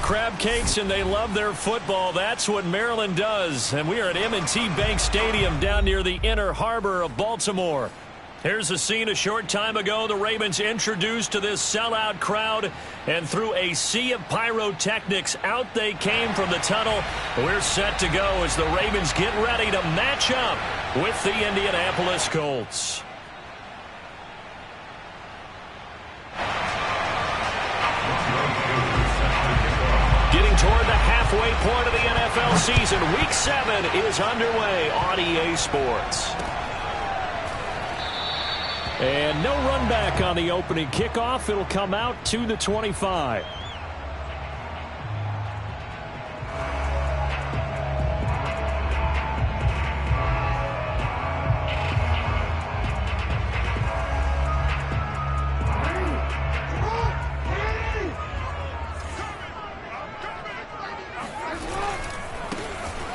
crab cakes and they love their football. That's what Maryland does. And we are at M&T Bank Stadium down near the Inner Harbor of Baltimore. Here's the scene a short time ago. The Ravens introduced to this sellout crowd, and through a sea of pyrotechnics, out they came from the tunnel. We're set to go as the Ravens get ready to match up with the Indianapolis Colts. Getting toward the halfway point of the NFL season, Week 7 is underway on EA Sports. And no run back on the opening kickoff. It'll come out to the 25.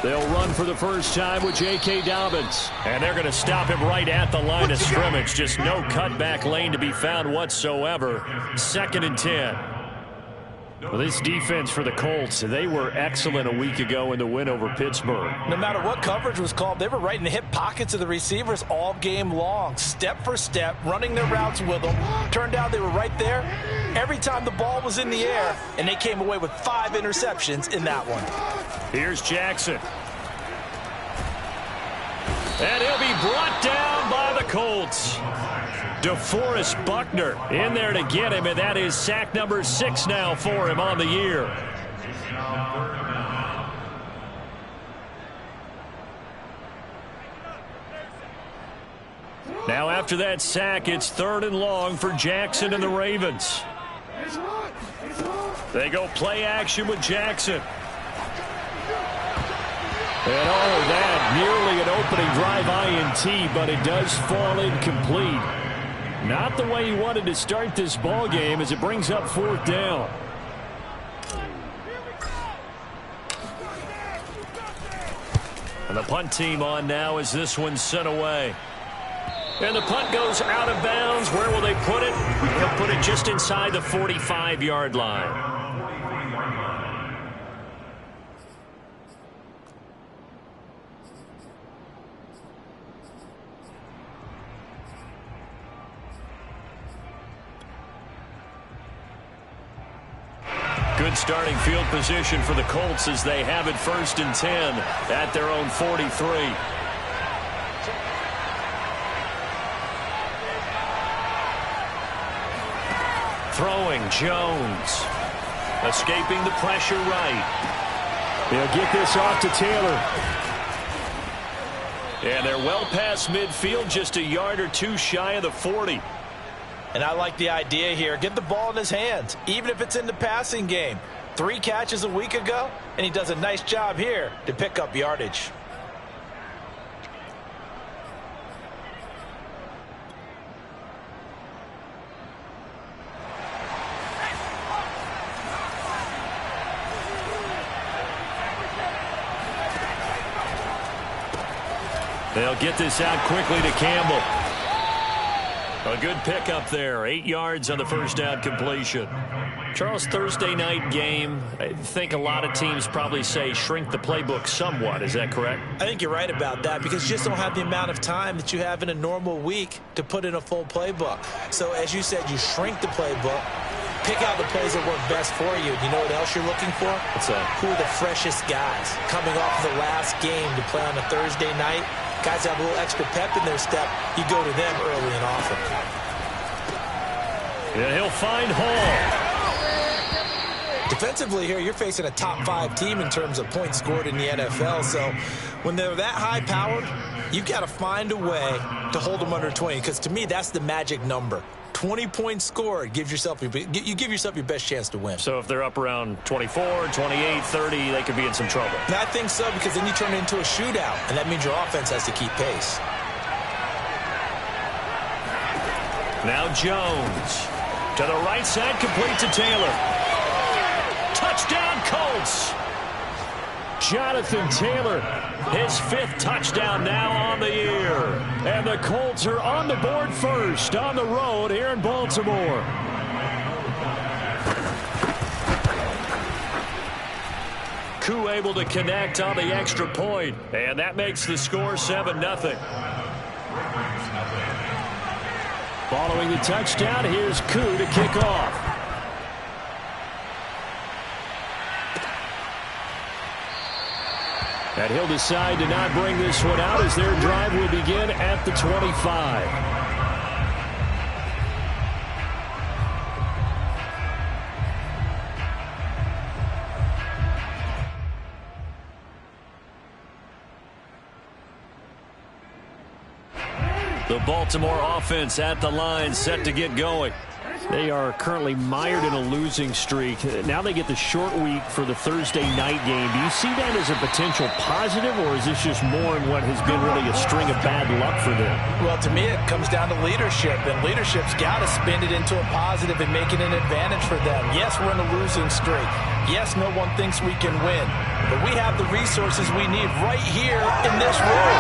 They'll run for the first time with J.K. Dobbins. And they're going to stop him right at the line of scrimmage. Just no cutback lane to be found whatsoever. 2nd and 10. Well, this defense for the Colts, they were excellent a week ago in the win over Pittsburgh. No matter what coverage was called, they were right in the hip pockets of the receivers all game long. Step for step, running their routes with them. Turned out they were right there every time the ball was in the air, and they came away with 5 interceptions in that one. Here's Jackson. And he'll be brought down by the Colts. DeForest Buckner in there to get him, and that is sack number 6 now for him on the year. Now after that sack, it's 3rd and long for Jackson and the Ravens. They go play action with Jackson. And that nearly an opening drive INT, but it does fall incomplete. Not the way he wanted to start this ball game as it brings up 4th down. And the punt team on now as this one's sent away. And the punt goes out of bounds. Where will they put it? They'll put it just inside the 45-yard line. Good starting field position for the Colts as they have it 1st and 10 at their own 43. Throwing Jones. Escaping the pressure right. They'll get this off to Taylor. And they're well past midfield, just a yard or 2 shy of the 40. And I like the idea here. Get the ball in his hands, even if it's in the passing game. 3 catches a week ago, and he does a nice job here to pick up yardage. They'll get this out quickly to Campbell. A good pickup there. 8 yards on the first down completion. Charles, Thursday night game, I think a lot of teams probably say shrink the playbook somewhat. Is that correct? I think you're right about that because you just don't have the amount of time that you have in a normal week to put in a full playbook. So as you said, you shrink the playbook, pick out the plays that work best for you. You know what else you're looking for? What's that? Who are the freshest guys coming off the last game to play on a Thursday night? Guys have a little extra pep in their step. You go to them early and often. Yeah, he'll find Hall. Defensively here, you're facing a top 5 team in terms of points scored in the NFL. So when they're that high-powered, you've got to find a way to hold them under 20. Because to me, that's the magic number. 20 points scored, you give yourself your best chance to win. So if they're up around 24, 28, 30, they could be in some trouble. And I think so, because then you turn it into a shootout, and that means your offense has to keep pace. Now Jones to the right side, complete to Taylor. Touchdown Colts. Jonathan Taylor, his 5th touchdown now on the year. And the Colts are on the board first on the road here in Baltimore. Koo able to connect on the extra point, and that makes the score 7-0. Following the touchdown, here's Koo to kick off. And he'll decide to not bring this one out as their drive will begin at the 25. The Baltimore offense at the line, set to get going. They are currently mired in a losing streak. Now they get the short week for the Thursday night game. Do you see that as a potential positive, or is this just more in what has been really a string of bad luck for them? Well, to me, it comes down to leadership, and leadership's got to spin it into a positive and make it an advantage for them. Yes, we're in a losing streak. Yes, no one thinks we can win, but we have the resources we need right here in this room.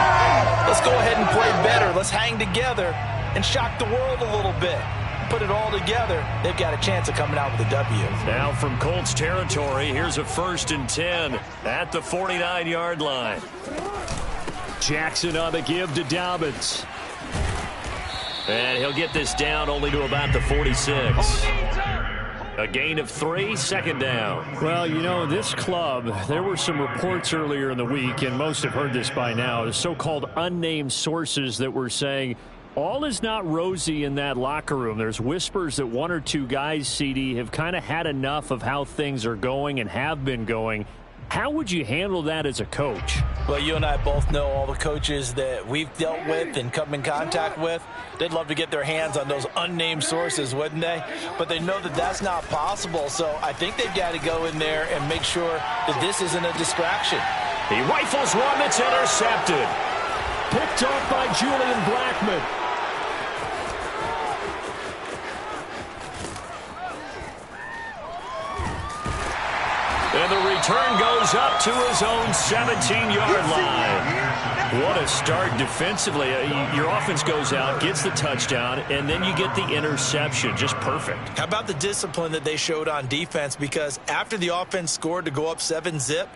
Let's go ahead and play better. Let's hang together and shock the world a little bit. Put it all together, they've got a chance of coming out with a W. Now from Colts territory, here's a 1st and 10 at the 49-yard line. Jackson on the give to Dobbins. And he'll get this down only to about the 46. A gain of 3, 2nd down. Well, you know, this club, there were some reports earlier in the week, and most have heard this by now, the so-called unnamed sources that were saying all is not rosy in that locker room. There's whispers that 1 or 2 guys, CD, have kind of had enough of how things are going and have been going. How would you handle that as a coach? Well, you and I both know all the coaches that we've dealt with and come in contact with. They'd love to get their hands on those unnamed sources, wouldn't they? But they know that that's not possible, so I think they've got to go in there and make sure that this isn't a distraction. He rifles one that's intercepted. Picked off by Julian Blackmon. And the return goes up to his own 17-yard line. What a start defensively. Your offense goes out, gets the touchdown, and then you get the interception. Just perfect. How about the discipline that they showed on defense? Because after the offense scored to go up 7-zip,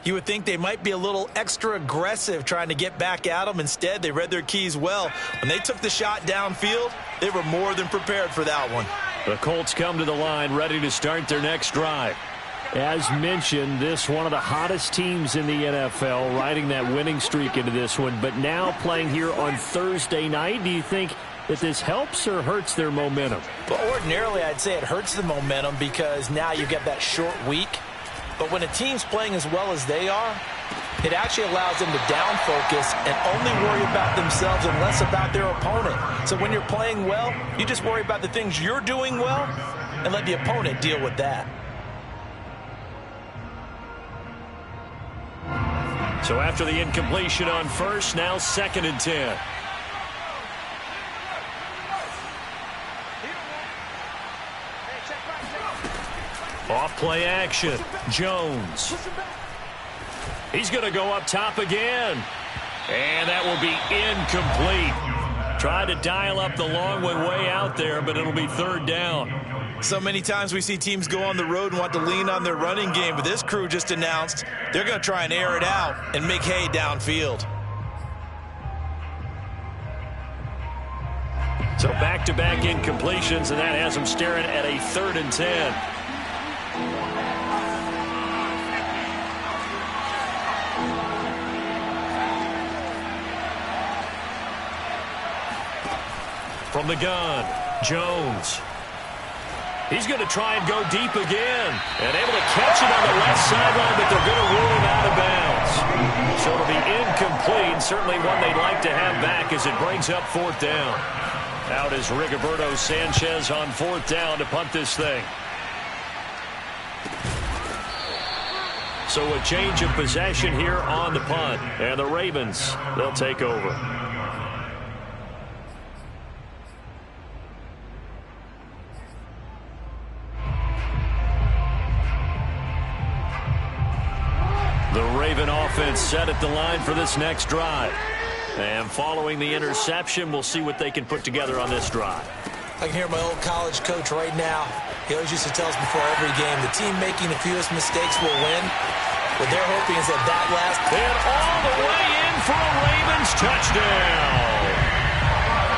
you would think they might be a little extra aggressive trying to get back at them. Instead, they read their keys well. When they took the shot downfield, they were more than prepared for that one. The Colts come to the line ready to start their next drive. As mentioned, this one of the hottest teams in the NFL, riding that winning streak into this one, but now playing here on Thursday night. Do you think that this helps or hurts their momentum? Well, ordinarily, I'd say it hurts the momentum because now you get that short week. But when a team's playing as well as they are, it actually allows them to down focus and only worry about themselves and less about their opponent. So when you're playing well, you just worry about the things you're doing well and let the opponent deal with that. So after the incompletion on first, now 2nd and 10. Off play action. Jones. He's going to go up top again. And that will be incomplete. Tried to dial up the long one way out there, but it'll be 3rd down. So many times we see teams go on the road and want to lean on their running game, but this crew just announced they're going to try and air it out and make hay downfield. So back-to-back incompletions, and that has them staring at a 3rd and 10. From the gun, Jones. He's going to try and go deep again. And able to catch it on the left sideline, but they're going to rule him out of bounds. So it'll be incomplete. Certainly one they'd like to have back as it brings up 4th down. Out is Rigoberto Sanchez on 4th down to punt this thing. So a change of possession here on the punt. And the Ravens, they'll take over. The Raven offense set at the line for this next drive. And following the interception, we'll see what they can put together on this drive. I can hear my old college coach right now. He always used to tell us before every game, the team making the fewest mistakes will win. What they're hoping is that last... And all the way in for a Ravens touchdown.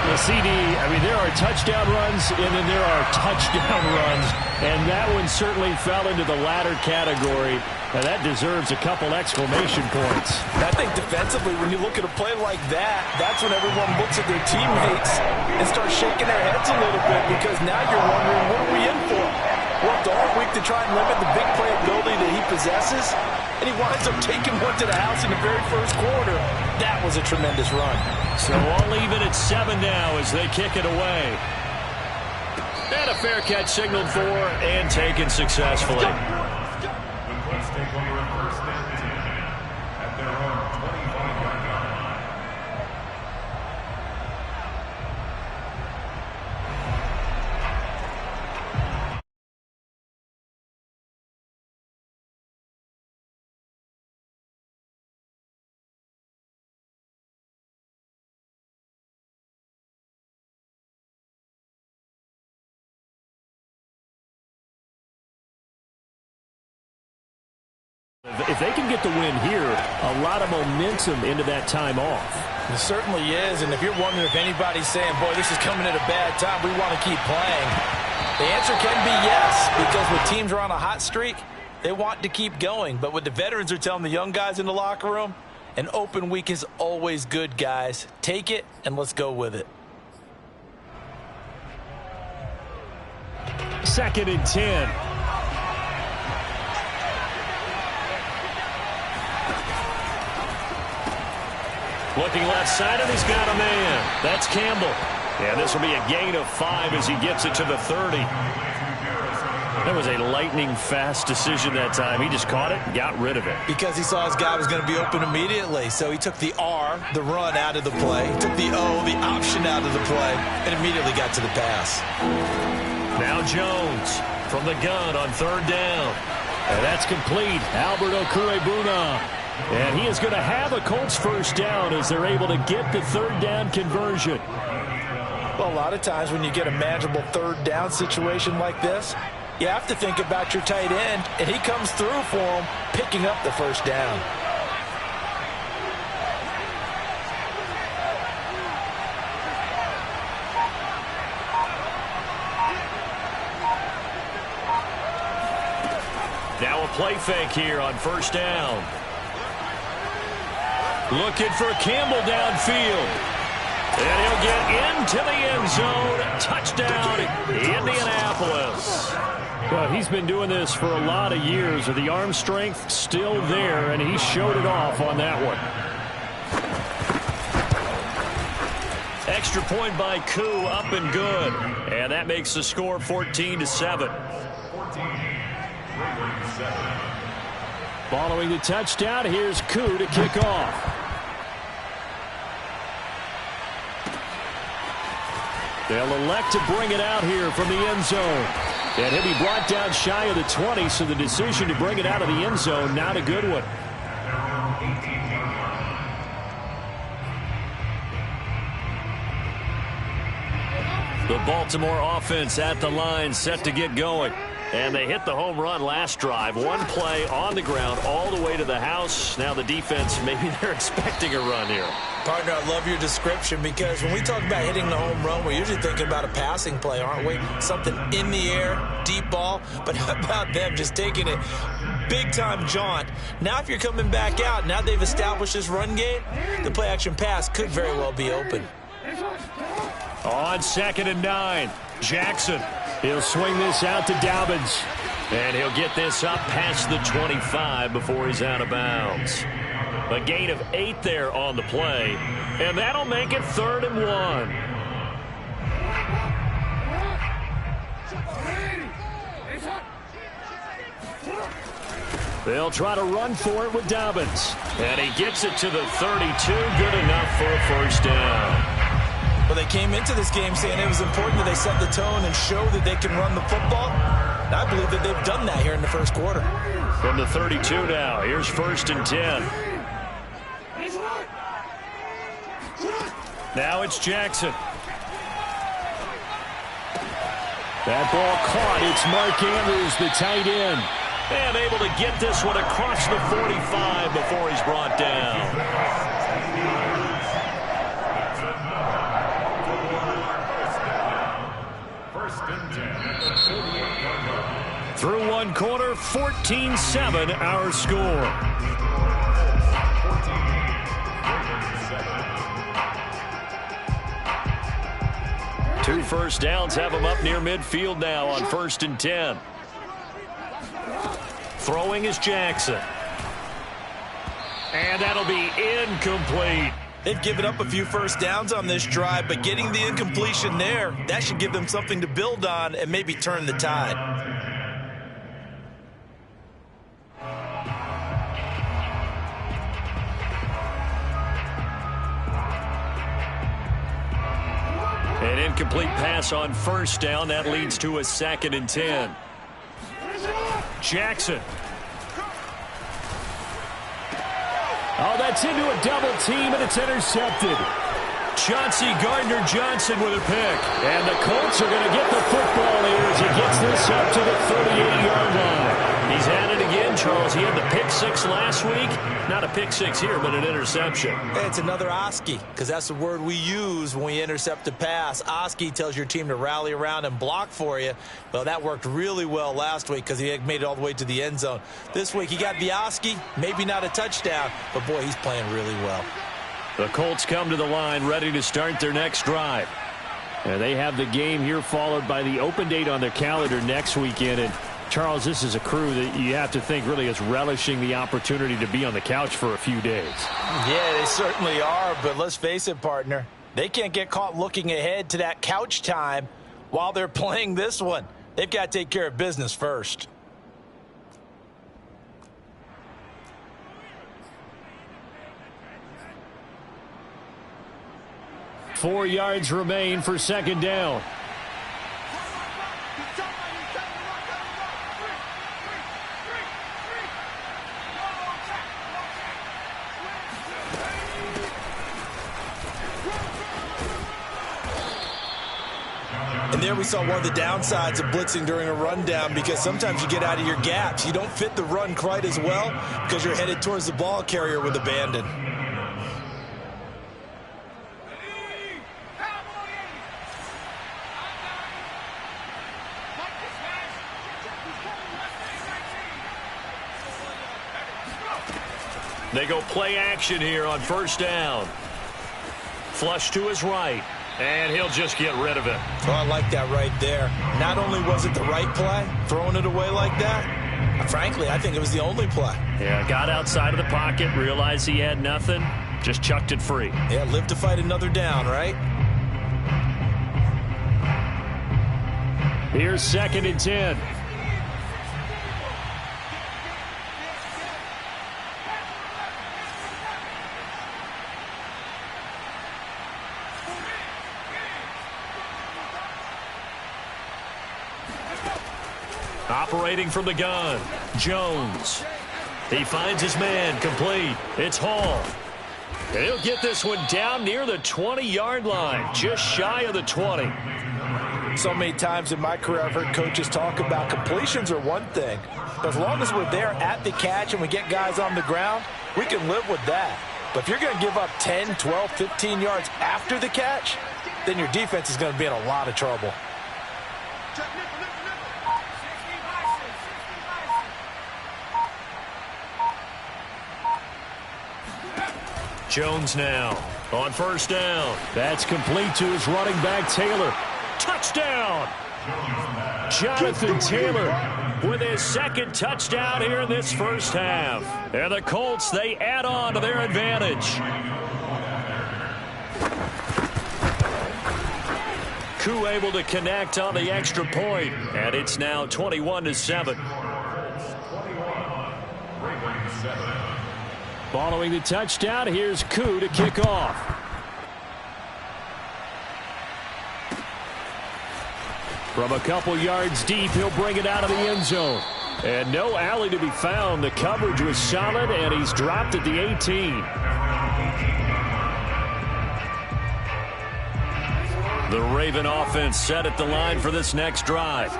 The CD, I mean, there are touchdown runs, and then there are touchdown runs, and that one certainly fell into the latter category, and that deserves a couple exclamation points. I think defensively, when you look at a play like that, that's when everyone looks at their teammates and starts shaking their heads a little bit, because now you're wondering, what are we in for? Worked all week to try and limit the big play ability that he possesses, and he winds up taking one to the house in the very first quarter. That was a tremendous run. So all even at 7 now as they kick it away. And a fair catch signaled for and taken successfully. The Colts take over a first and 10 at their own 25-yard line. If they can get the win here, a lot of momentum into that time off. It certainly is, and if you're wondering if anybody's saying, boy, this is coming at a bad time, we want to keep playing, the answer can be yes, because when teams are on a hot streak, they want to keep going. But what the veterans are telling the young guys in the locker room, an open week is always good, guys. Take it, and let's go with it. 2nd and 10. Looking left side, and he's got a man. That's Campbell. And this will be a gain of 5 as he gets it to the 30. That was a lightning-fast decision that time. He just caught it and got rid of it. Because he saw his guy was going to be open immediately. So he took the R, the run, out of the play. He took the O, the option, out of the play, and immediately got to the pass. Now Jones from the gun on 3rd down. And that's complete. Albert Okurebuna. And he is going to have a Colts first down as they're able to get the 3rd down conversion. Well, a lot of times when you get a manageable 3rd down situation like this, you have to think about your tight end, and he comes through for him, picking up the first down. Now a play fake here on 1st down. Looking for Campbell downfield. And he'll get into the end zone. Touchdown, Indianapolis. Well, he's been doing this for a lot of years. The arm strength still there, and he showed it off on that one. Extra point by Koo, up and good. And that makes the score 14-7. Following the touchdown, here's Koo to kick off. They'll elect to bring it out here from the end zone. And he'll be brought down shy of the 20, so the decision to bring it out of the end zone, not a good one. The Baltimore offense at the line, set to get going. And they hit the home run last drive. One play on the ground all the way to the house. Now the defense, maybe they're expecting a run here. Partner, I love your description, because when we talk about hitting the home run, we're usually thinking about a passing play, aren't we? Something in the air, deep ball. But how about them just taking it big-time jaunt? Now if you're coming back out, now they've established this run game, the play-action pass could very well be open. On 2nd and 9, Jackson. He'll swing this out to Dobbins. And he'll get this up past the 25 before he's out of bounds. A gain of 8 there on the play. And that'll make it 3rd and 1. They'll try to run for it with Dobbins. And he gets it to the 32. Good enough for a first down. Well, they came into this game saying it was important that they set the tone and show that they can run the football. And I believe that they've done that here in the first quarter. From the 32 now, here's 1st and 10. Now it's Jackson. That ball caught. It's Mark Andrews, the tight end. And able to get this one across the 45 before he's brought down. First and 10 at the 48-yard line. Through one quarter, 14-7 our score. 2 first downs have him up near midfield now on 1st and 10. Throwing is Jackson. And that'll be incomplete. They've given up a few first downs on this drive, but getting the incompletion there, that should give them something to build on and maybe turn the tide. An incomplete pass on 1st down. That leads to a 2nd and 10. Jackson. Oh, that's into a double team, and it's intercepted. Chauncey Gardner-Johnson with a pick. And the Colts are going to get the football here as he gets this up to the 38-yard line. He's had it again, Charles. He had the pick 6 last week. Not a pick 6 here, but an interception. It's another Oski, because that's the word we use when we intercept a pass. Oski tells your team to rally around and block for you. Well, that worked really well last week because he had made it all the way to the end zone. This week, he got the Oski, maybe not a touchdown, but boy, he's playing really well. The Colts come to the line ready to start their next drive. And they have the game here followed by the open date on their calendar next weekend. And Charles, this is a crew that you have to think really is relishing the opportunity to be on the couch for a few days. Yeah, they certainly are, but let's face it, partner. They can't get caught looking ahead to that couch time while they're playing this one. They've got to take care of business first. Four yards remain for 2nd down. And there we saw one of the downsides of blitzing during a rundown, because sometimes you get out of your gaps. You don't fit the run quite as well because you're headed towards the ball carrier with abandon. They go play action here on 1st down. Flush to his right. And he'll just get rid of it. Oh, I like that right there. Not only was it the right play, throwing it away like that, frankly, I think it was the only play. Yeah, got outside of the pocket, realized he had nothing, just chucked it free. Yeah, live to fight another down, right? Here's 2nd and 10. Operating from the gun, Jones. He finds his man, complete. It's Hall. And he'll get this one down near the 20-yard line, just shy of the 20. So many times in my career, I've heard coaches talk about completions are one thing, but as long as we're there at the catch and we get guys on the ground, we can live with that. But if you're going to give up 10, 12, 15 yards after the catch, then your defense is going to be in a lot of trouble. Jones now on 1st down. That's complete to his running back, Taylor. Touchdown! Jonathan Taylor with his 2nd touchdown here in this 1st half. And the Colts, they add on to their advantage. Koo able to connect on the extra point, and it's now 21-7. Following the touchdown, here's Koo to kick off. From a couple yards deep, he'll bring it out of the end zone. And no alley to be found. The coverage was solid, and he's dropped at the 18. The Raven offense set at the line for this next drive.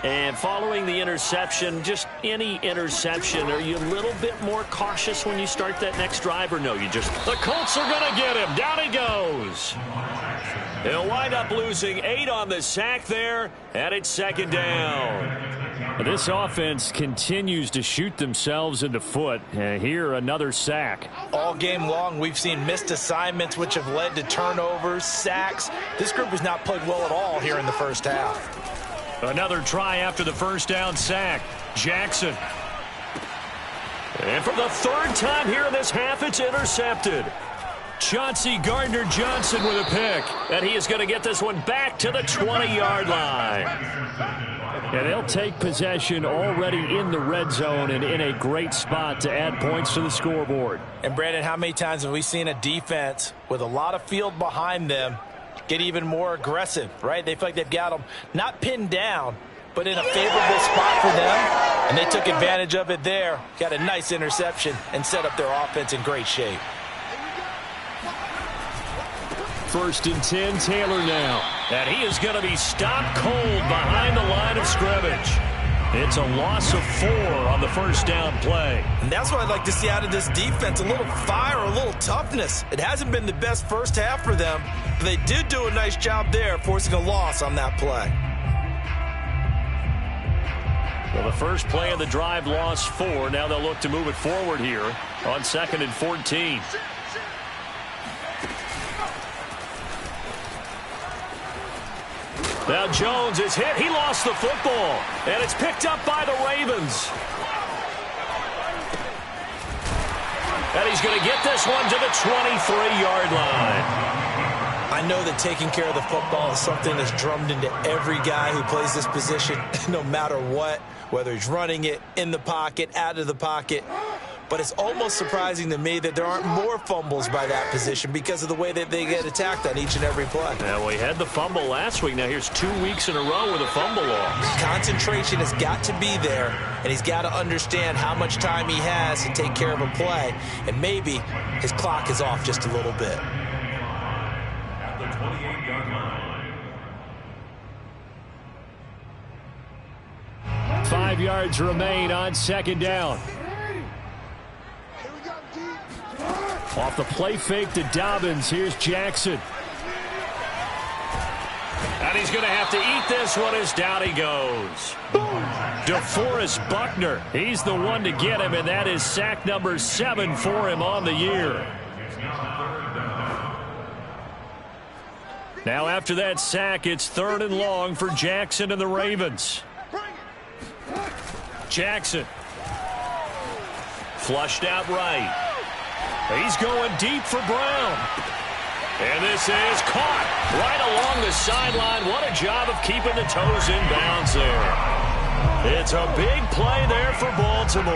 And following the interception, just any interception, are you a little bit more cautious when you start that next drive, or no, you just... The Colts are going to get him. Down he goes. He'll wind up losing 8 on the sack there, and it's second down. This offense continues to shoot themselves in the foot. And here, another sack. All game long, we've seen missed assignments, which have led to turnovers, sacks. This group has not played well at all here in the first half. Another try after the first down sack. Jackson. And for the third time here in this half, it's intercepted. Chauncey Gardner-Johnson with a pick. And he is going to get this one back to the 20-yard line. And they'll take possession already in the red zone and in a great spot to add points to the scoreboard. And, Brandon, how many times have we seen a defense with a lot of field behind them get even more aggressive, right? They feel like they've got them not pinned down, but in a favorable spot for them, and they took advantage of it there. Got a nice interception and set up their offense in great shape. 1st and 10, Taylor now. And he is going to be stopped cold behind the line of scrimmage. It's a loss of 4 on the first down play. And that's what I'd like to see out of this defense, a little fire, a little toughness. It hasn't been the best first half for them, but they did do a nice job there, forcing a loss on that play. Well, the first play of the drive lost 4. Now they'll look to move it forward here on 2nd and 14. Now Jones is hit. He lost the football. And it's picked up by the Ravens. And he's going to get this one to the 23-yard line. I know that taking care of the football is something that's drummed into every guy who plays this position, no matter what, whether he's running it, in the pocket, out of the pocket. But it's almost surprising to me that there aren't more fumbles by that position because of the way that they get attacked on each and every play. Now, we had the fumble last week. Now, here's 2 weeks in a row with a fumble loss. Concentration has got to be there, and he's got to understand how much time he has to take care of a play, and maybe his clock is off just a little bit. At the 28-yard line. 5 yards remain on 2nd down. Off the play fake to Dobbins. Here's Jackson. And he's going to have to eat this one as down he goes. DeForest Buckner. He's the one to get him, and that is sack number 7 for him on the year. Now after that sack, it's 3rd and long for Jackson and the Ravens. Jackson. Flushed out right. He's going deep for Brown. And this is caught right along the sideline. What a job of keeping the toes in bounds there. It's a big play there for Baltimore.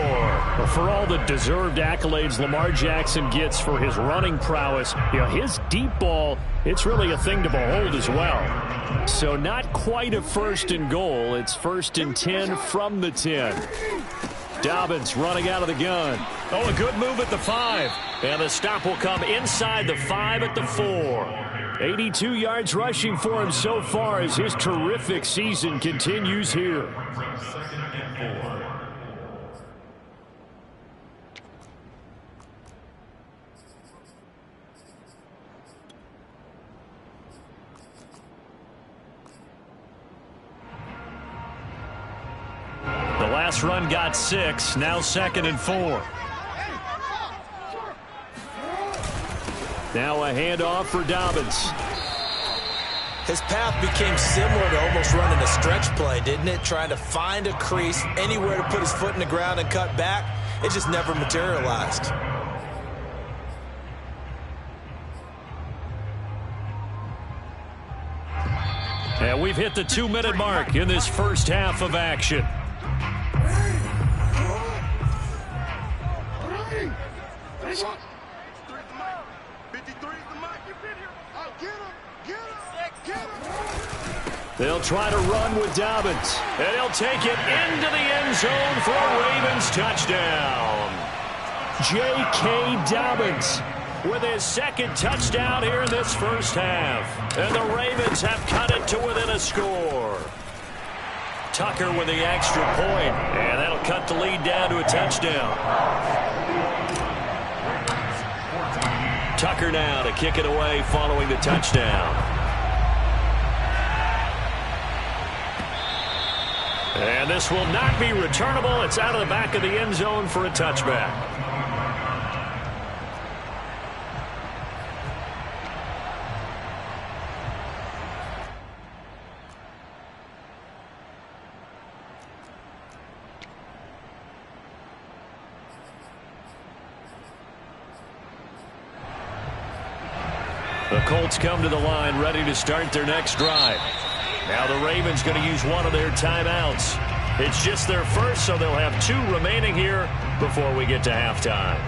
Well, for all the deserved accolades Lamar Jackson gets for his running prowess, his deep ball, it's really a thing to behold as well. So not quite a 1st and goal. It's 1st and 10 from the 10. Dobbins running out of the gun. Oh, a good move at the 5. And the stop will come inside the 5 at the 4. 82 yards rushing for him so far as his terrific season continues here. The last run got 6. Now 2nd and 4. Now a handoff for Dobbins. His path became similar to almost running a stretch play, didn't it? Trying to find a crease, anywhere to put his foot in the ground and cut back. It just never materialized. And we've hit the 2-minute mark in this first half of action. They'll try to run with Dobbins. And he'll take it into the end zone for a Ravens touchdown. J.K. Dobbins with his 2nd touchdown here in this first half. And the Ravens have cut it to within a score. Tucker with the extra point, and that'll cut the lead down to a touchdown. Tucker now to kick it away following the touchdown. And this will not be returnable. It's out of the back of the end zone for a touchback. The Colts come to the line ready to start their next drive. Now the Ravens going to use one of their timeouts. It's just their first, so they'll have 2 remaining here before we get to halftime.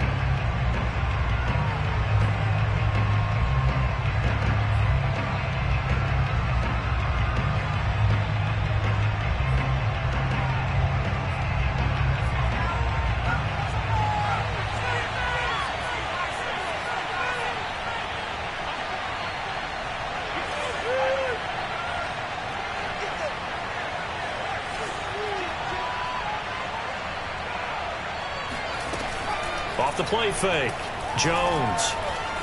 Off the play fake. Jones.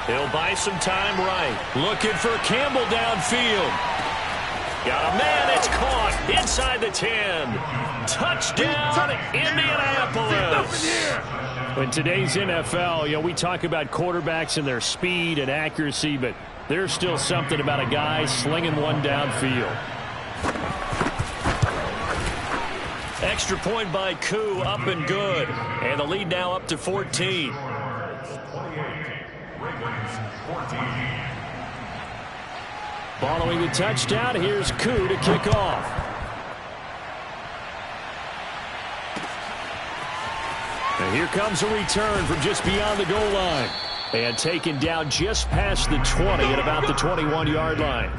He'll buy some time right. Looking for Campbell downfield. Got a man. It's caught inside the 10. Touchdown, Indianapolis. In today's NFL, we talk about quarterbacks and their speed and accuracy, but there's still something about a guy slinging one downfield. Extra point by Koo, up and good. And the lead now up to 14. Following the touchdown, here's Koo to kick off. And here comes a return from just beyond the goal line. And taken down just past the 20 at about the 21-yard line.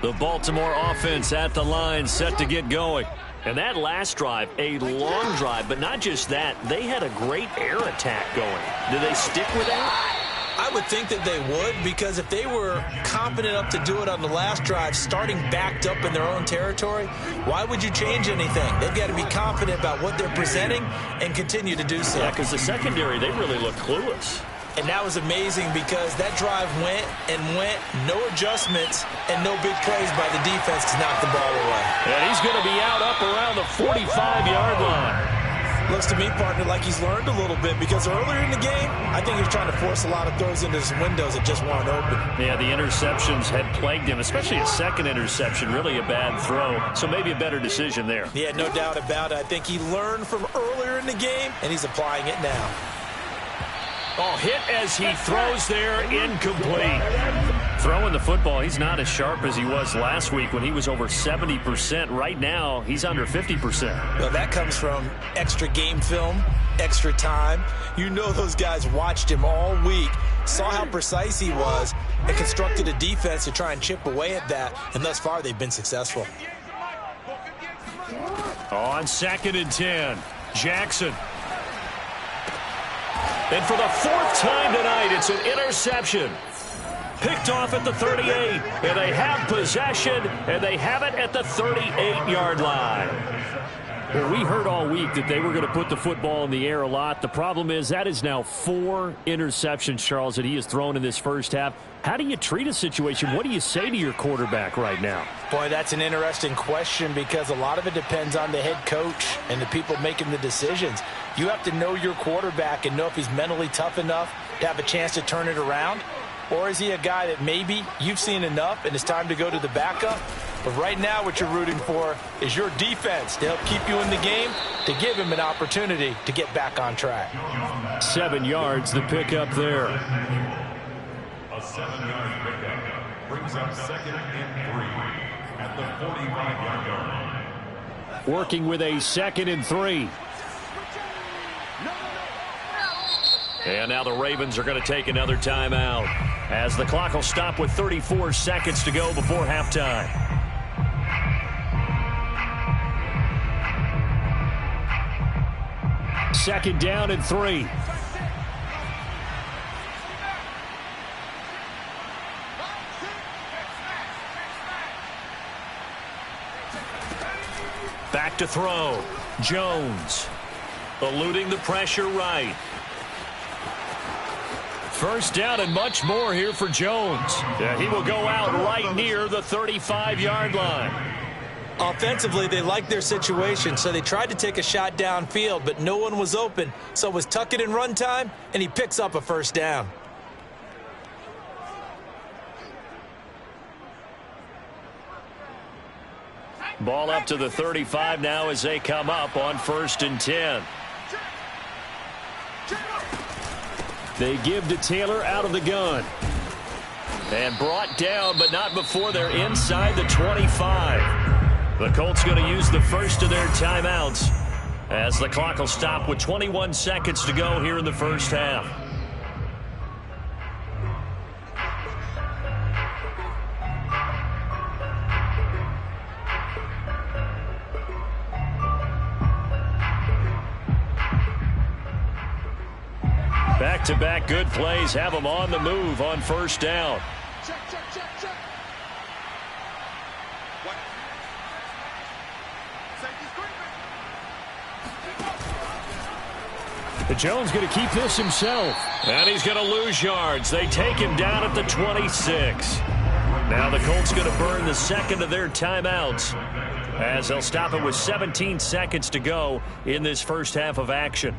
The Baltimore offense at the line, set to get going. And that last drive, a long drive, but not just that. They had a great air attack going. Do they stick with that? I would think that they would, because if they were confident enough to do it on the last drive, starting backed up in their own territory, why would you change anything? They've got to be confident about what they're presenting and continue to do so. Yeah, because the secondary, they really look clueless. And that was amazing because that drive went and went, no adjustments, and no big plays by the defense to knock the ball away. And he's going to be out up around the 45-yard line. Looks to me, partner, like he's learned a little bit, because earlier in the game, I think he was trying to force a lot of throws into some windows that just weren't open. Yeah, the interceptions had plagued him, especially a second interception, really a bad throw. So maybe a better decision there. Yeah, no doubt about it. I think he learned from earlier in the game, and he's applying it now. Oh, hit as he throws there, incomplete. Throwing the football, he's not as sharp as he was last week when he was over 70%. Right now, he's under 50%. Well, that comes from extra game film, extra time. You know those guys watched him all week, saw how precise he was, and constructed a defense to try and chip away at that, and thus far they've been successful. On 2nd and 10, Jackson. And for the 4th time tonight, it's an interception. Picked off at the 38, and they have possession, and they have it at the 38-yard line. Well, we heard all week that they were going to put the football in the air a lot. The problem is that is now 4 interceptions, Charles, that he has thrown in this first half. How do you treat a situation? What do you say to your quarterback right now? Boy, that's an interesting question, because a lot of it depends on the head coach and the people making the decisions. You have to know your quarterback and know if he's mentally tough enough to have a chance to turn it around. Or is he a guy that maybe you've seen enough and it's time to go to the backup? But right now what you're rooting for is your defense to help keep you in the game, to give him an opportunity to get back on track. 7 yards, the pickup there. A 7-yard pickup brings up 2nd and 3 at the 45-yard line. Working with a 2nd and 3. And now the Ravens are going to take another timeout, as the clock will stop with 34 seconds to go before halftime. Second down and 3. Back to throw. Jones. Eluding the pressure right. First down and much more here for Jones. Yeah, he will go out right near the 35-yard line. Offensively, they liked their situation, so they tried to take a shot downfield, but no one was open. So it was tuck it in run time, and he picks up a first down. Ball up to the 35 now as they come up on 1st and 10. They give to Taylor out of the gun. And brought down, but not before they're inside the 25. The Colts going to use the first of their timeouts as the clock will stop with 21 seconds to go here in the first half. Back-to-back good plays have them on the move on first down. Check. What? But Jones going to keep this himself. And he's going to lose yards. They take him down at the 26. Now the Colts going to burn the second of their timeouts as they'll stop it with 17 seconds to go in this first half of action.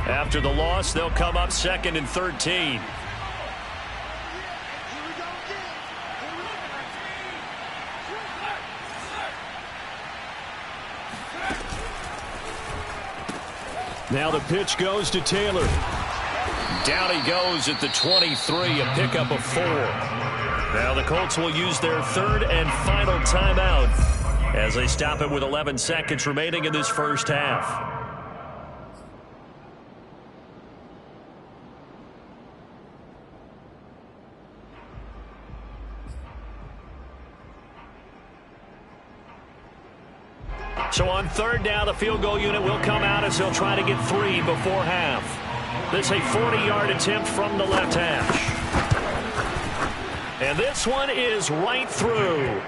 After the loss, they'll come up 2nd and 13. Now the pitch goes to Taylor. Down he goes at the 23, a pickup of 4. Now the Colts will use their 3rd and final timeout as they stop it with 11 seconds remaining in this first half. So on 3rd down, the field goal unit will come out as they'll try to get 3 before half. This is a 40-yard attempt from the left hash. And this one is right through.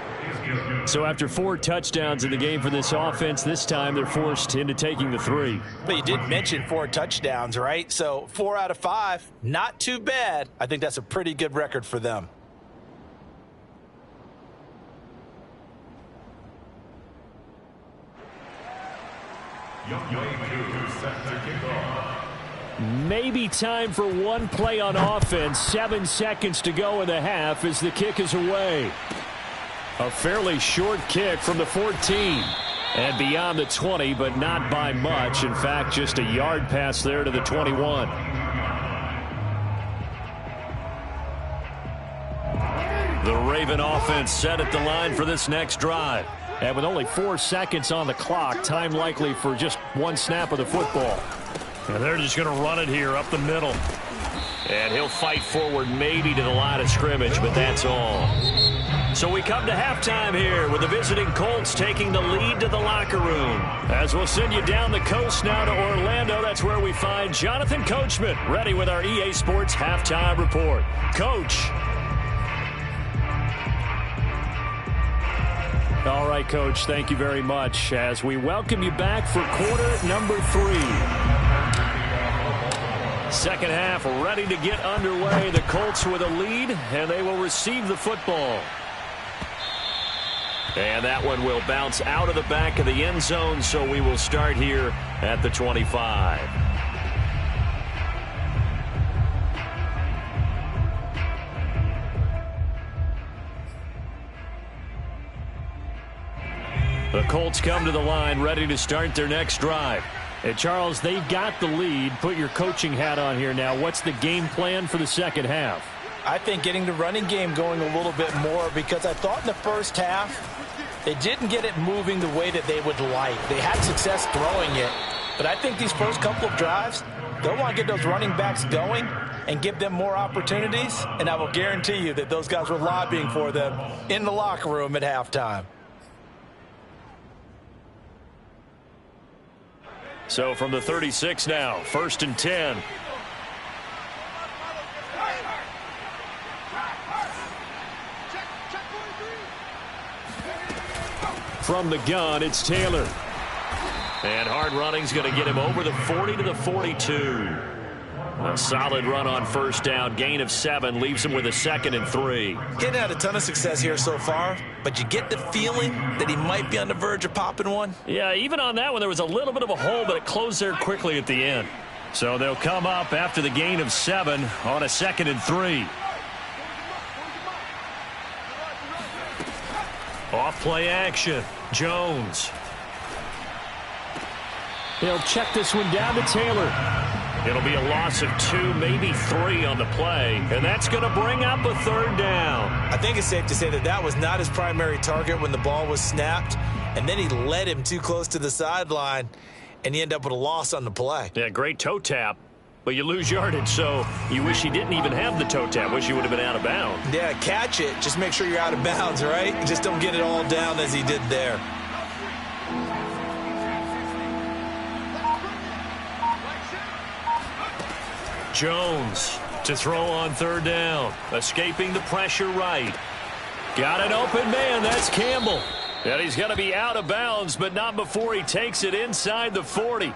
So after 4 touchdowns in the game for this offense, this time they're forced into taking the 3. But you did mention 4 touchdowns, right? So 4 out of 5, not too bad. I think that's a pretty good record for them. Maybe time for one play on offense. 7 seconds to go in the half as the kick is away. A fairly short kick from the 14. And beyond the 20, but not by much. In fact, just a yard pass there to the 21. The Raven offense set at the line for this next drive. And with only 4 seconds on the clock, time likely for just one snap of the football. And they're just going to run it here up the middle. And he'll fight forward maybe to the line of scrimmage, but that's all. So we come to halftime here with the visiting Colts taking the lead to the locker room. As we'll send you down the coast now to Orlando, that's where we find Jonathan Coachman ready with our EA Sports Halftime Report. Coach. All right, Coach, thank you very much as we welcome you back for quarter number 3. Second half ready to get underway. The Colts with a lead, and they will receive the football. And that one will bounce out of the back of the end zone, so we will start here at the 25. The Colts come to the line ready to start their next drive. Hey, Charles, they've got the lead. Put your coaching hat on here now. What's the game plan for the second half? I think getting the running game going a little bit more because I thought in the first half they didn't get it moving the way that they would like. They had success throwing it, but I think these first couple of drives, they'll want to get those running backs going and give them more opportunities, and I will guarantee you that those guys were lobbying for them in the locker room at halftime. So from the 36 now, 1st and 10. From the gun, it's Taylor. And hard running's going to get him over the 40 to the 42. A solid run on 1st down. Gain of 7 leaves him with a 2nd and 3. Getting had a ton of success here so far, but you get the feeling that he might be on the verge of popping one. Yeah, even on that one, there was a little bit of a hole, but it closed there quickly at the end. So they'll come up after the gain of 7 on a 2nd and 3. Off play action. Jones. They'll check this one down to Taylor. It'll be a loss of 2, maybe 3 on the play, and that's going to bring up a 3rd down. I think it's safe to say that that was not his primary target when the ball was snapped, and then he led him too close to the sideline, and he ended up with a loss on the play. Yeah, great toe tap, but you lose yardage, so you wish he didn't even have the toe tap. Wish he would have been out of bounds. Yeah, catch it. Just make sure you're out of bounds, right? Just don't get it all down as he did there. Jones to throw on 3rd down. Escaping the pressure right. Got an open man. That's Campbell. And he's going to be out of bounds, but not before he takes it inside the 40.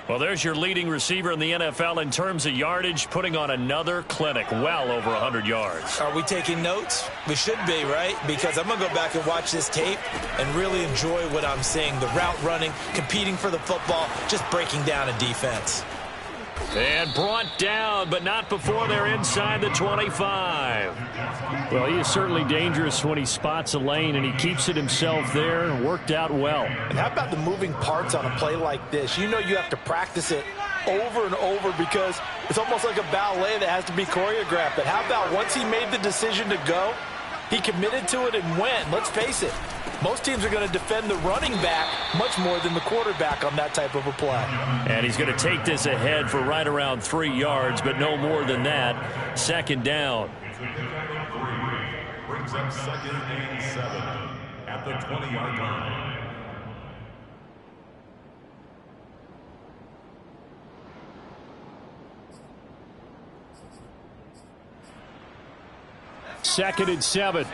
Well, there's your leading receiver in the NFL in terms of yardage, putting on another clinic, well over 100 yards. Are we taking notes? We should be, right? Because I'm going to go back and watch this tape and really enjoy what I'm seeing. The route running, competing for the football, just breaking down a defense. And brought down, but not before they're inside the 25. Well, he is certainly dangerous when he spots a lane, and he keeps it himself there and worked out well. And how about the moving parts on a play like this? You know you have to practice it over and over because it's almost like a ballet that has to be choreographed. But how about once he made the decision to go, he committed to it and went. Let's face it, most teams are going to defend the running back much more than the quarterback on that type of a play. And he's going to take this ahead for right around 3 yards, but no more than that. 2nd down. Brings up 2nd and 7 at the 20-yard line. Second and 7.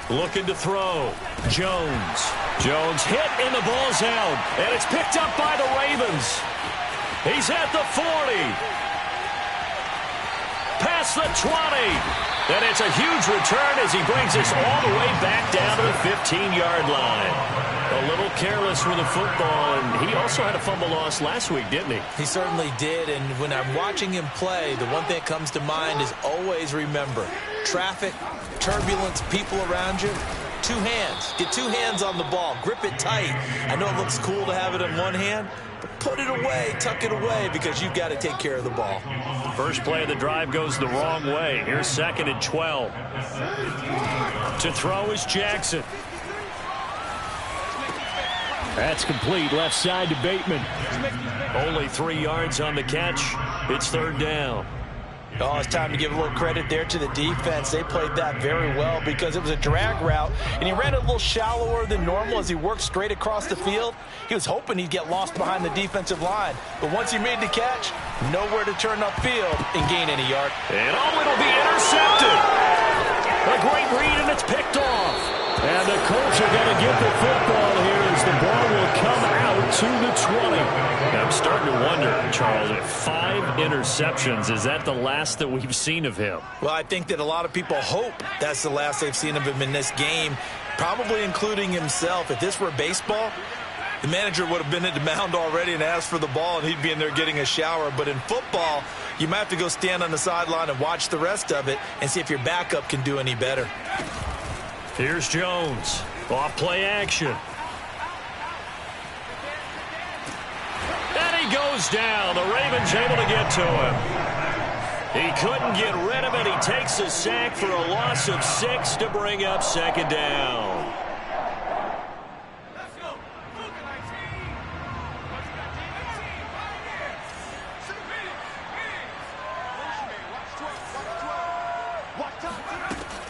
Looking to throw. Jones. Jones hit and the ball's out. And it's picked up by the Ravens. He's at the 40. Past the 20. And it's a huge return as he brings us all the way back down to the 15-yard line. A little careless with the football, and he also had a fumble loss last week, didn't he? He certainly did, and when I'm watching him play, the one thing that comes to mind is always remember, traffic, turbulence, people around you, 2 hands. Get 2 hands on the ball. Grip it tight. I know it looks cool to have it in one hand, but put it away, tuck it away, because you've got to take care of the ball. First play of the drive goes the wrong way. Here's 2nd and 12. To throw is Jackson. That's complete. Left side to Bateman. Only 3 yards on the catch. It's 3rd down. Oh, it's time to give a little credit there to the defense. They played that very well because it was a drag route, and he ran a little shallower than normal as he worked straight across the field. He was hoping he'd get lost behind the defensive line, but once he made the catch, nowhere to turn upfield and gain any yard. And it'll be intercepted. A great read, and it's picked off. And the Colts are going to get the football here as the ball will come out to the 20. I'm starting to wonder, Charles, if 5 interceptions, is that the last that we've seen of him? Well, I think that a lot of people hope that's the last they've seen of him in this game, probably including himself. If this were baseball, the manager would have been at the mound already and asked for the ball, and he'd be in there getting a shower. But in football, you might have to go stand on the sideline and watch the rest of it and see if your backup can do any better. Here's Jones. Off play action. And he goes down. The Ravens able to get to him. He couldn't get rid of it. He takes a sack for a loss of 6 to bring up 2nd down.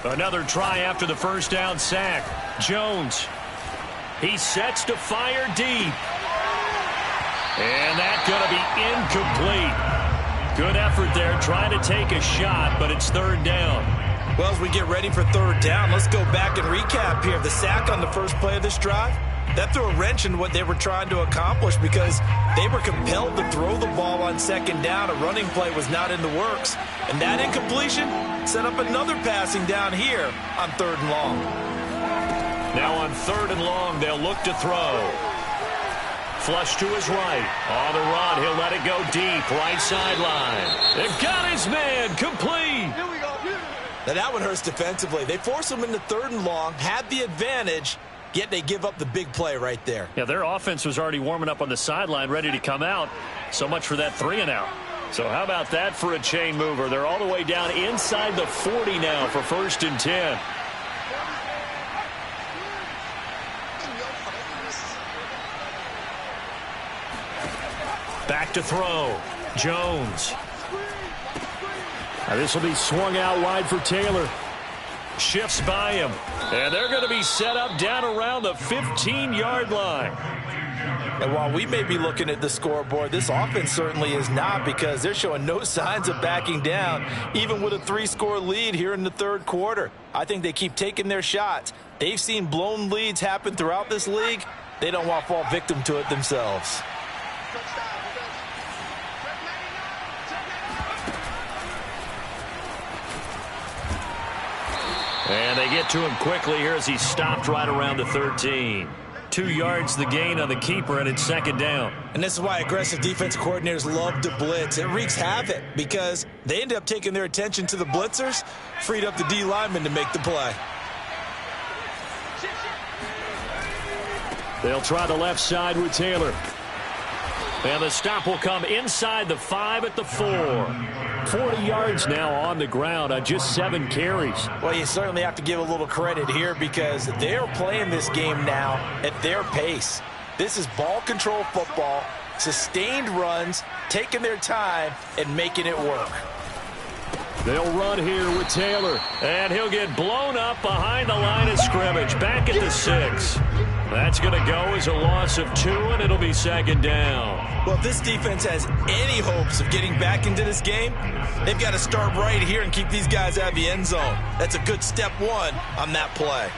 Another try after the first down sack. Jones. He sets to fire deep. And that's going to be incomplete. Good effort there trying to take a shot, but it's third down. Well, as we get ready for third down, let's go back and recap here. The sack on the first play of this drive, that threw a wrench in what they were trying to accomplish because they were compelled to throw the ball on second down. A running play was not in the works. And that incompletion set up another passing down here on third and long. Now on third and long, they'll look to throw. Flush to his right. On the run, he'll let it go deep. Right sideline. They've got his man. Complete. Here we go. Now that one hurts defensively. They force him into third and long, had the advantage, yet they give up the big play right there. Yeah, their offense was already warming up on the sideline, ready to come out. So much for that 3-and-out. So how about that for a chain mover? They're all the way down inside the 40 now for 1st and 10. Back to throw. Jones. Now this will be swung out wide for Taylor. Shifts by him. And they're going to be set up down around the 15-yard line. And while we may be looking at the scoreboard, this offense certainly is not, because they're showing no signs of backing down, even with a 3-score lead here in the third quarter. I think they keep taking their shots. They've seen blown leads happen throughout this league. They don't want to fall victim to it themselves. And they get to him quickly here as he stopped right around the 13. 2 yards the gain on the keeper, and it's second down. And this is why aggressive defense coordinators love to blitz. It wreaks havoc because they end up taking their attention to the blitzers, freed up the D lineman to make the play. They'll try the left side with Taylor. And the stop will come inside the 5 at the 4. 40 yards now on the ground on just 7 carries. Well, you certainly have to give a little credit here because they're playing this game now at their pace. This is ball control football, sustained runs, taking their time and making it work. They'll run here with Taylor. And he'll get blown up behind the line of scrimmage, back at the 6. That's going to go as a loss of 2, and it'll be second down. Well, if this defense has any hopes of getting back into this game, they've got to start right here and keep these guys out of the end zone. That's a good step 1 on that play.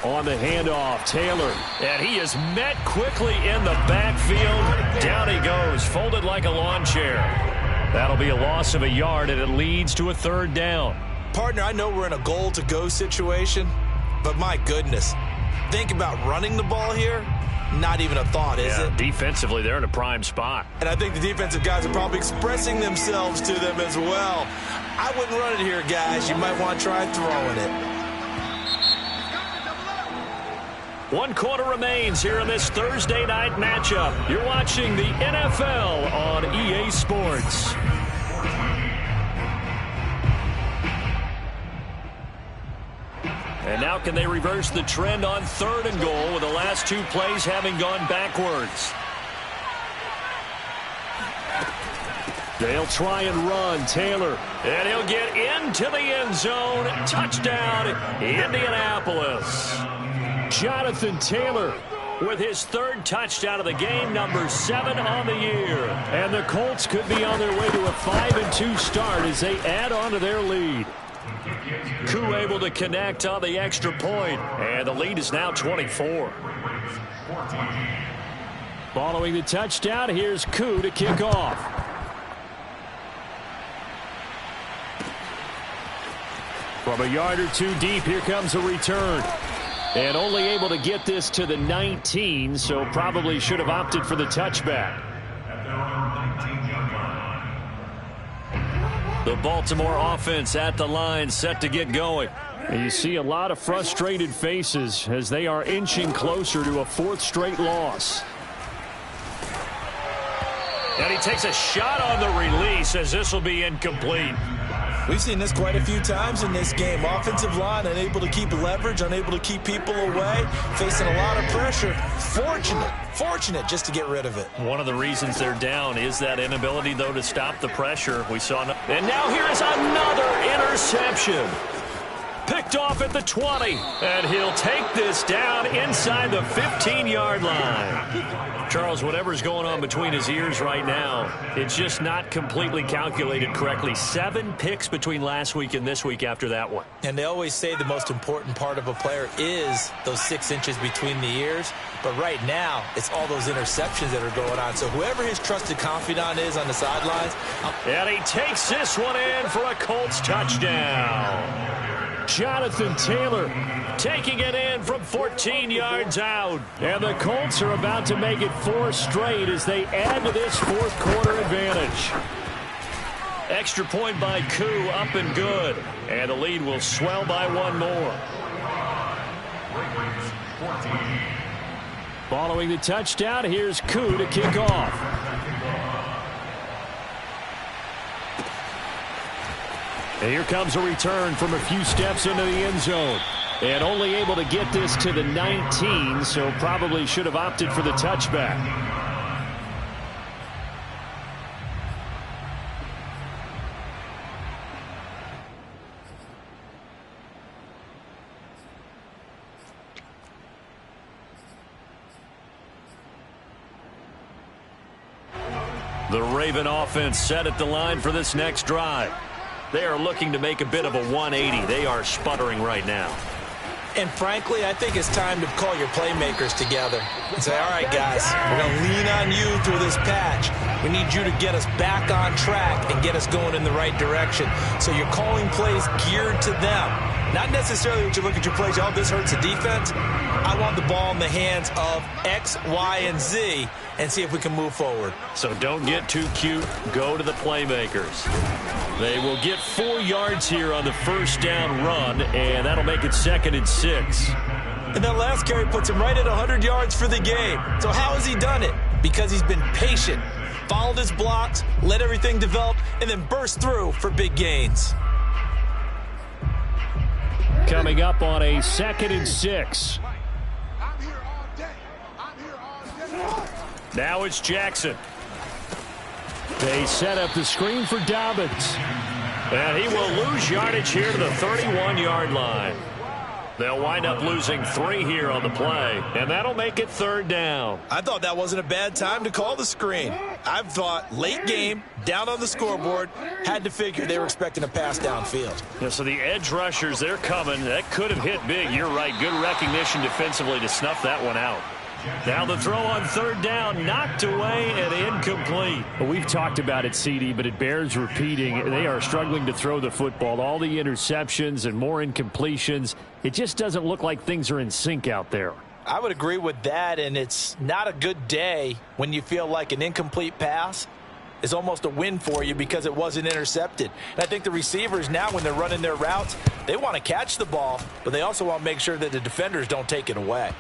On the handoff, Taylor. And he is met quickly in the backfield. Down he goes, folded like a lawn chair. That'll be a loss of a yard, and it leads to a third down. Partner, I know we're in a goal-to-go situation, but my goodness, think about running the ball here. Not even a thought, is it? Defensively, they're in a prime spot. And I think the defensive guys are probably expressing themselves to them as well. I wouldn't run it here, guys. You might want to try throwing it. 1 quarter remains here in this Thursday night matchup. You're watching the NFL on EA Sports. And now can they reverse the trend on 3rd and goal with the last 2 plays having gone backwards? They'll try and run. Taylor. And he'll get into the end zone. Touchdown, Indianapolis. Jonathan Taylor with his 3rd touchdown of the game, number 7 on the year. And the Colts could be on their way to a 5-2 start as they add on to their lead. Koo able to connect on the extra point, and the lead is now 24. Following the touchdown, here's Koo to kick off. From a yard or 2 deep, here comes a return. And only able to get this to the 19, so probably should have opted for the touchback. The Baltimore offense at the line, set to get going. And you see a lot of frustrated faces as they are inching closer to a 4th straight loss. And he takes a shot on the release as this will be incomplete. We've seen this quite a few times in this game. Offensive line unable to keep leverage, unable to keep people away, facing a lot of pressure. Fortunate just to get rid of it. One of the reasons they're down is that inability, though, to stop the pressure. We saw, and now here is another interception. Picked off at the 20, and he'll take this down inside the 15-yard line. Charles, whatever's going on between his ears right now, it's just not completely calculated correctly. 7 picks between last week and this week after that one. And they always say the most important part of a player is those 6 inches between the ears. But right now, it's all those interceptions that are going on. So whoever his trusted confidant is on the sidelines. And he takes this one in for a Colts touchdown. Jonathan Taylor taking it in from 14 yards out. And the Colts are about to make it 4 straight as they add to this fourth quarter advantage. Extra point by Koo, up and good. And the lead will swell by 1 more. Following the touchdown, here's Koo to kick off. And here comes a return from a few steps into the end zone. And only able to get this to the 19, so probably should have opted for the touchback. The Raven offense set at the line for this next drive. They are looking to make a bit of a 180. They are sputtering right now. And frankly, I think it's time to call your playmakers together and say, all right, guys, we're going to lean on you through this patch. We need you to get us back on track and get us going in the right direction. So you're calling plays geared to them. Not necessarily that you look at your plays, oh, this hurts the defense. I want the ball in the hands of X, Y, and Z and see if we can move forward. So don't get too cute. Go to the playmakers. They will get 4 yards here on the first down run, and that'll make it 2nd and 6. And that last carry puts him right at 100 yards for the game. So how has he done it? Because he's been patient, followed his blocks, let everything develop, and then burst through for big gains. Coming up on a 2nd and 6. Now it's Jackson. They set up the screen for Dobbins. And he will lose yardage here to the 31-yard line. They'll wind up losing 3 here on the play, and that'll make it 3rd down. I thought that wasn't a bad time to call the screen. I thought late game, down on the scoreboard, had to figure they were expecting a pass downfield. Yeah, so the edge rushers, they're coming. That could have hit big. You're right. Good recognition defensively to snuff that one out. Now the throw on 3rd down, knocked away and incomplete. Well, we've talked about it, CD, but it bears repeating. They are struggling to throw the football. All the interceptions and more incompletions. It just doesn't look like things are in sync out there. I would agree with that, and it's not a good day when you feel like an incomplete pass is almost a win for you because it wasn't intercepted. And I think the receivers now, when they're running their routes, they want to catch the ball, but they also want to make sure that the defenders don't take it away.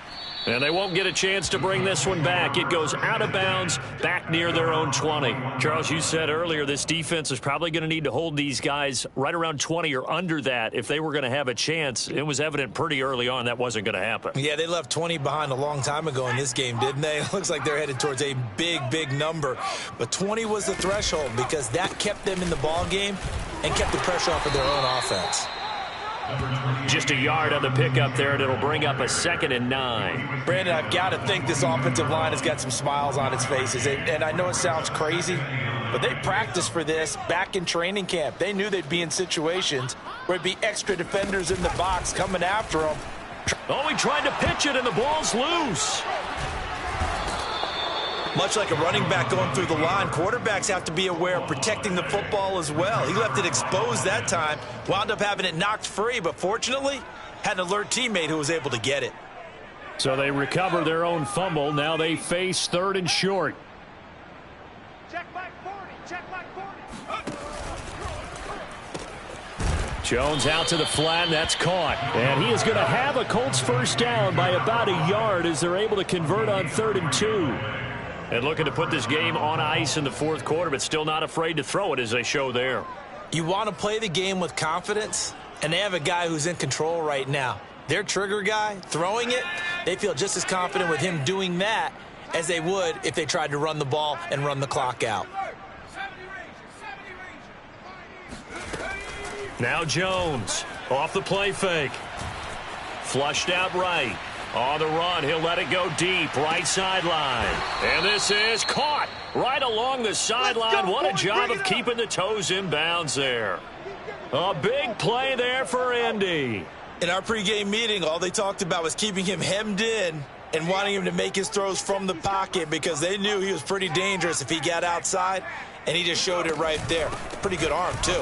And they won't get a chance to bring this one back. It goes out of bounds back near their own 20. Charles, you said earlier this defense is probably going to need to hold these guys right around 20 or under that if they were going to have a chance. It was evident pretty early on that wasn't going to happen. Yeah, they left 20 behind a long time ago in this game, didn't they? It looks like they're headed towards a big number. But 20 was the threshold because that kept them in the ball game and kept the pressure off of their own offense. Just a yard on the pickup there, and it'll bring up a 2nd and 9. Brandon, I've got to think this offensive line has got some smiles on its faces. And I know it sounds crazy, but they practiced for this back in training camp. They knew they'd be in situations where it'd be extra defenders in the box coming after them. Oh, he tried to pitch it, and the ball's loose. Much like a running back going through the line, quarterbacks have to be aware of protecting the football as well. He left it exposed that time, wound up having it knocked free, but fortunately had an alert teammate who was able to get it. So they recover their own fumble. Now they face 3rd and short. Check back 40. Check back 40. Jones out to the flat, and that's caught. And he is going to have a Colts first down by about a yard as they're able to convert on 3rd and 2. And looking to put this game on ice in the 4th quarter, but still not afraid to throw it as they show there. You want to play the game with confidence, and they have a guy who's in control right now. Their trigger guy, throwing it, they feel just as confident with him doing that as they would if they tried to run the ball and run the clock out. Now Jones, off the play fake. Flushed out right. On the run, he'll let it go deep, right sideline. And this is caught right along the sideline. What a job of keeping the toes in bounds there. A big play there for Indy. In our pregame meeting, all they talked about was keeping him hemmed in and wanting him to make his throws from the pocket because they knew he was pretty dangerous if he got outside, and he just showed it right there. Pretty good arm, too.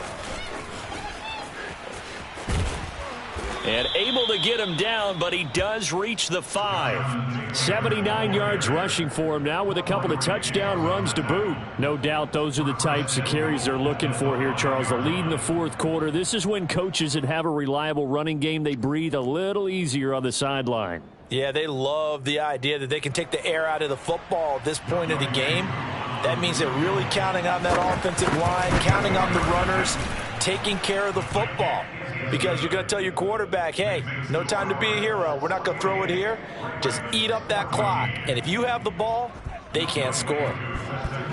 And able to get him down, but he does reach the 5. 79 yards rushing for him now with a couple of touchdown runs to boot. No doubt those are the types of carries they're looking for here, Charles. The lead in the fourth quarter. This is when coaches that have a reliable running game, they breathe a little easier on the sideline. Yeah, they love the idea that they can take the air out of the football at this point of the game. That means they're really counting on that offensive line, counting on the runners, taking care of the football. Because you're going to tell your quarterback, hey, no time to be a hero. We're not going to throw it here. Just eat up that clock. And if you have the ball, they can't score.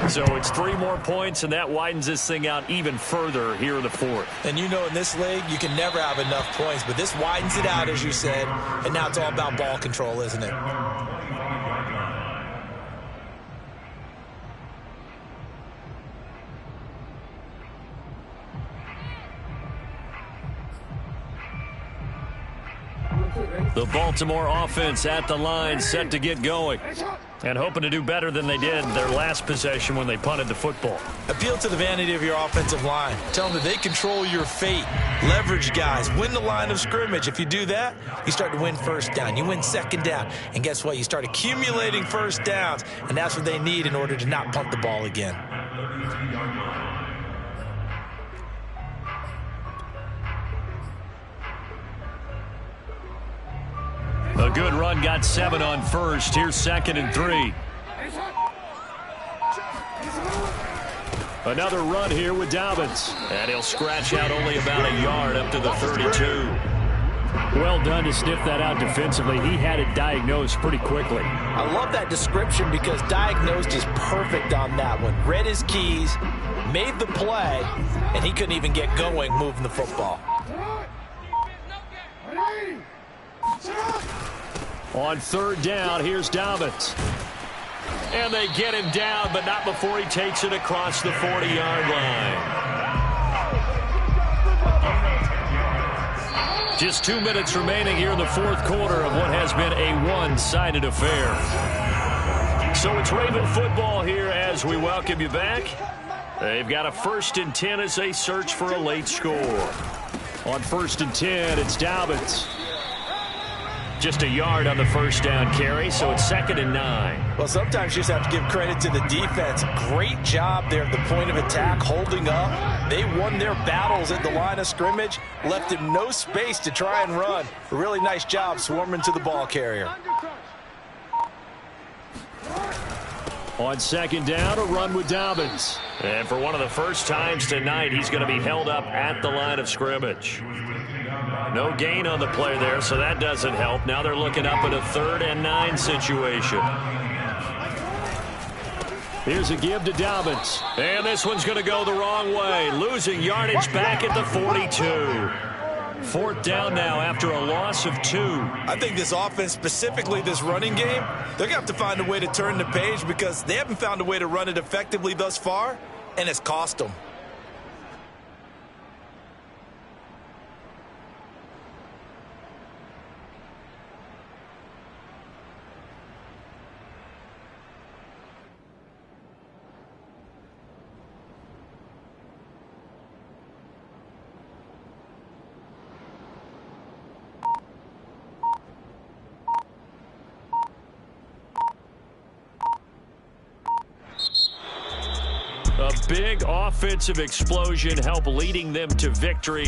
So it's 3 more points, and that widens this thing out even further here in the fourth. And you know in this league, you can never have enough points. But this widens it out, as you said. And now it's all about ball control, isn't it? The Baltimore offense at the line, set to get going. And hoping to do better than they did their last possession when they punted the football. Appeal to the vanity of your offensive line. Tell them that they control your fate. Leverage guys. Win the line of scrimmage. If you do that, you start to win first down. You win second down. And guess what? You start accumulating first downs. And that's what they need in order to not punt the ball again. A good run, got 7 on first. Here's 2nd and 3. Another run here with Dobbins. And he'll scratch out only about a yard up to the 32. Well done to sniff that out defensively. He had it diagnosed pretty quickly. I love that description because diagnosed is perfect on that one. Read his keys, made the play, and he couldn't even get going moving the football. On 3rd down, here's Dobbins. And they get him down, but not before he takes it across the 40-yard line. Just 2 minutes remaining here in the fourth quarter of what has been a one-sided affair. So it's Raven football here as we welcome you back. They've got a 1st and 10 as they search for a late score. On 1st and 10, it's Dobbins. Just a yard on the first down carry, so it's 2nd and 9. Well, sometimes you just have to give credit to the defense. Great job there at the point of attack, holding up. They won their battles at the line of scrimmage, left him no space to try and run. A really nice job swarming to the ball carrier. On 2nd down, a run with Dobbins. And for one of the first times tonight, he's going to be held up at the line of scrimmage. No gain on the play there, so that doesn't help. Now they're looking up at a 3rd and 9 situation. Here's a give to Dobbins. And this one's going to go the wrong way. Losing yardage back at the 42. 4th down now after a loss of 2. I think this offense, specifically this running game, they're going to have to find a way to turn the page because they haven't found a way to run it effectively thus far, and it's cost them. A big offensive explosion helped leading them to victory.